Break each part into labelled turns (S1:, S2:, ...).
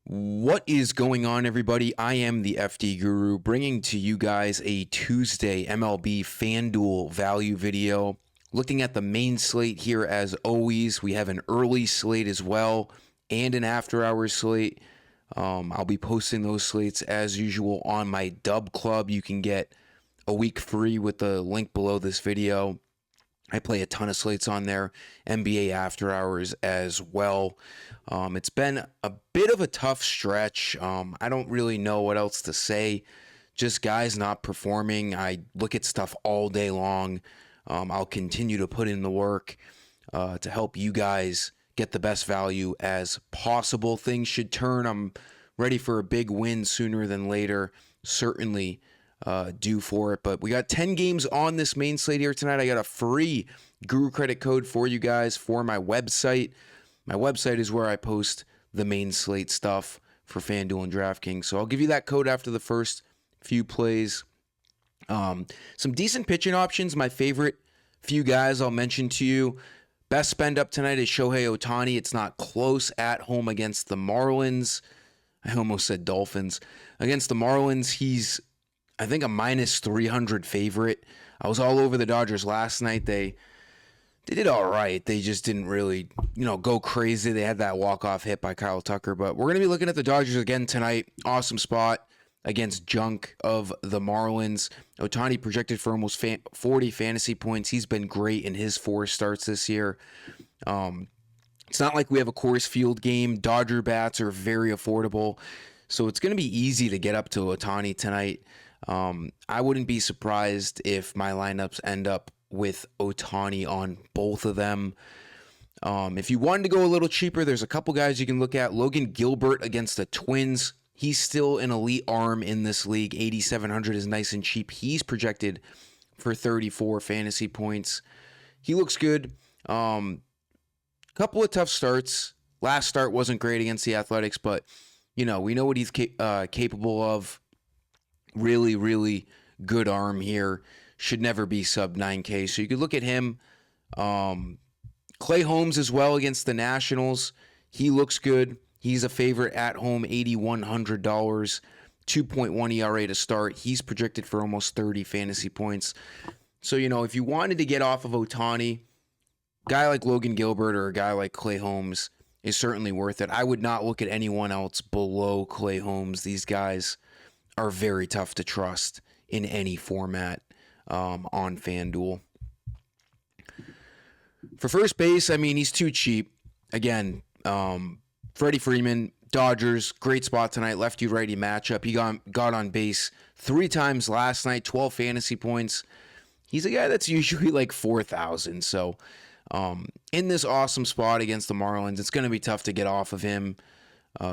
S1: What is going on, everybody? I am the FD Guru, bringing to you guys a Tuesday MLB FanDuel value video. Looking at the main slate here, as always, we have an early slate as well and an after-hours slate. I'll be posting those slates as usual on my Dub Club. You can get a week free with the link below this video. I play a ton of slates on there, NBA after hours as well. It's been a bit of a tough stretch. I don't really know what else to say. Just guys not performing. I look at stuff all day long. I'll continue to put in the work to help you guys get the best value as possible. Things should turn. I'm ready for a big win sooner than later. Certainly due for it. But we got 10 games on this main slate here tonight. I got a free Guru credit code for you guys for my website. My website is where I post the main slate stuff for FanDuel and DraftKings. So I'll give you that code after the first few plays. Some decent pitching options. My favorite few guys I'll mention to you. Best spend up tonight is Shohei Ohtani. It's not close at home against the Marlins. I almost said Dolphins. Against the Marlins, he's, I think, a minus 300 favorite. I was all over the Dodgers last night. They did all right. They just didn't really, go crazy. They had that walk-off hit by Kyle Tucker. But we're going to be looking at the Dodgers again tonight. Awesome spot against junk of the Marlins. Ohtani projected for almost 40 fantasy points. He's been great in his 4 starts this year. It's not like we have a Coors Field game. Dodger bats are very affordable. So it's going to be easy to get up to Ohtani tonight. I wouldn't be surprised if my lineups end up with Ohtani on both of them. If you wanted to go a little cheaper, there's a couple guys you can look at. Logan Gilbert against the Twins. He's still an elite arm in this league. 8,700 is nice and cheap. He's projected for 34 fantasy points. He looks good. Couple of tough starts. Last start wasn't great against the Athletics, but we know what he's capable of. Really, really good arm here. Should never be sub 9K. So you could look at him. Clay Holmes as well against the Nationals. He looks good. He's a favorite at home, $8,100, 2.1 ERA to start. He's projected for almost 30 fantasy points. So, if you wanted to get off of Ohtani, a guy like Logan Gilbert or a guy like Clay Holmes is certainly worth it. I would not look at anyone else below Clay Holmes. These guys are very tough to trust in any format on FanDuel. For first base, he's too cheap. Again, Freddie Freeman, Dodgers, great spot tonight. Lefty-righty matchup. He got on base 3 times last night, 12 fantasy points. He's a guy that's usually like 4,000. So in this awesome spot against the Marlins, it's going to be tough to get off of him.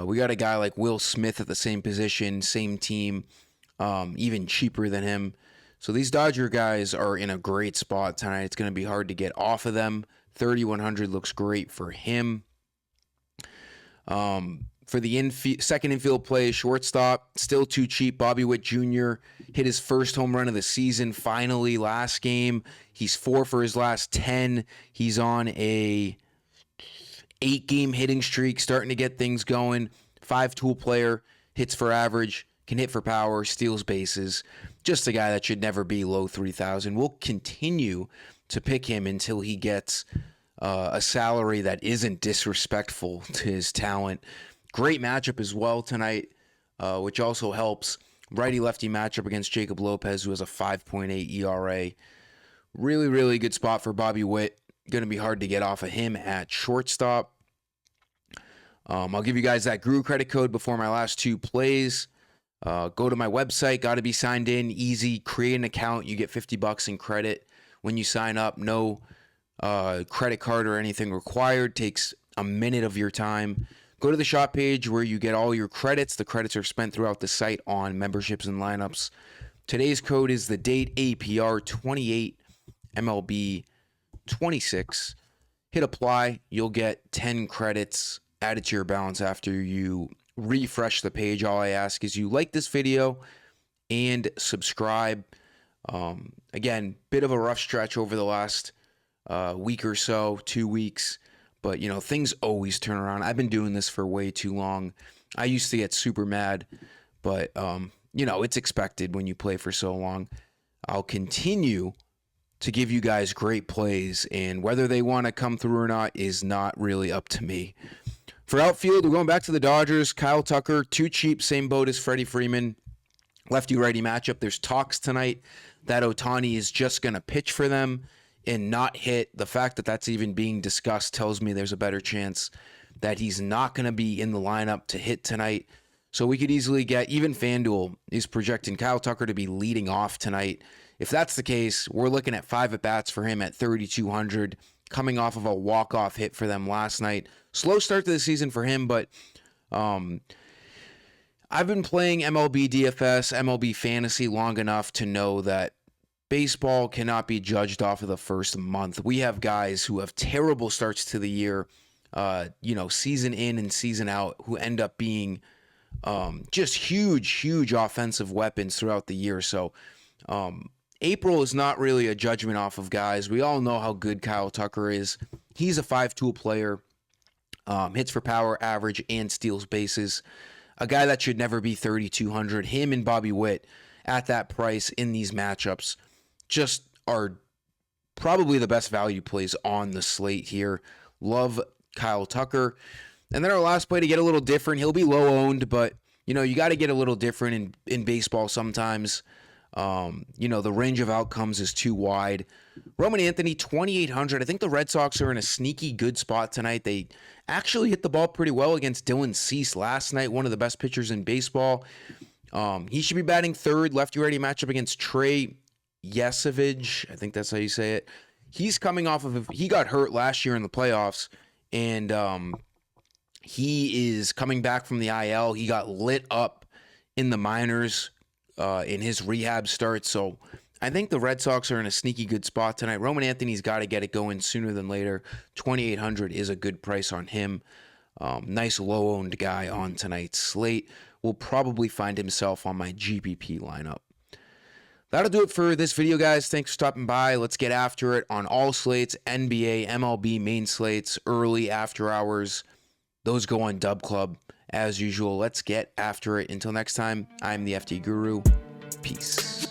S1: We got a guy like Will Smith at the same position, same team, even cheaper than him. So these Dodger guys are in a great spot tonight. It's going to be hard to get off of them. 3,100 looks great for him. For the second infield play, shortstop, still too cheap. Bobby Witt Jr. hit his first home run of the season finally last game. He's 4 for his last 10. He's on a 8-game hitting streak, starting to get things going. 5-tool player, hits for average, can hit for power, steals bases. Just a guy that should never be low 3,000. We'll continue to pick him until he gets a salary that isn't disrespectful to his talent. Great matchup as well tonight, which also helps. Righty-lefty matchup against Jacob Lopez, who has a 5.8 ERA. Really, really good spot for Bobby Witt. Going to be hard to get off of him at shortstop. I'll give you guys that Guru credit code before my last 2 plays. Go to my website. Got to be signed in. Easy. Create an account. You get $50 in credit when you sign up. No credit card or anything required. Takes a minute of your time. Go to the shop page where you get all your credits. The credits are spent throughout the site on memberships and lineups. Today's code is the date APR 28 MLB 26. Hit apply. You'll get 10 credits added to your balance after you refresh the page. All I ask is you like this video and subscribe. Again, bit of a rough stretch over the last week or so, 2 weeks. But, things always turn around. I've been doing this for way too long. I used to get super mad, but, you know, it's expected when you play for so long. I'll continue to give you guys great plays, and whether they want to come through or not is not really up to me. For outfield, we're going back to the Dodgers. Kyle Tucker, too cheap, same boat as Freddie Freeman. Lefty-righty matchup. There's talks tonight that Ohtani is just going to pitch for them and not hit. The fact that that's even being discussed tells me there's a better chance that he's not going to be in the lineup to hit tonight. So we could easily get, even FanDuel is projecting Kyle Tucker to be leading off tonight. If that's the case, we're looking at 5 at-bats for him at 3,200, coming off of a walk-off hit for them last night. Slow start to the season for him, but I've been playing MLB DFS, MLB Fantasy long enough to know that baseball cannot be judged off of the first month. We have guys who have terrible starts to the year, season in and season out, who end up being just huge offensive weapons throughout the year. So April is not really a judgment off of guys. We all know how good Kyle Tucker is. He's a 5-tool player, hits for power, average, and steals bases. A guy that should never be 3,200. Him and Bobby Witt at that price in these matchups just are probably the best value plays on the slate here. Love Kyle Tucker. And then our last play to get a little different. He'll be low owned, but you got to get a little different in baseball sometimes. The range of outcomes is too wide. Roman Anthony, 2,800. I think the Red Sox are in a sneaky good spot tonight. They actually hit the ball pretty well against Dylan Cease last night, one of the best pitchers in baseball. He should be batting third, lefty-righty matchup against Trey Yesevich. I think that's how you say it. He's coming off of, he got hurt last year in the playoffs, and he is coming back from the IL. He got lit up in the minors in his rehab start. So I think the Red Sox are in a sneaky good spot tonight. Roman Anthony's got to get it going sooner than later. 2,800 is a good price on him. Nice low-owned guy on tonight's slate. Will probably find himself on my GPP lineup. That'll do it for this video, guys. Thanks for stopping by. Let's get after it on all slates, NBA, MLB main slates, early, after hours. Those go on Dub Club as usual. Let's get after it. Until next time, I'm the FD Guru. Peace.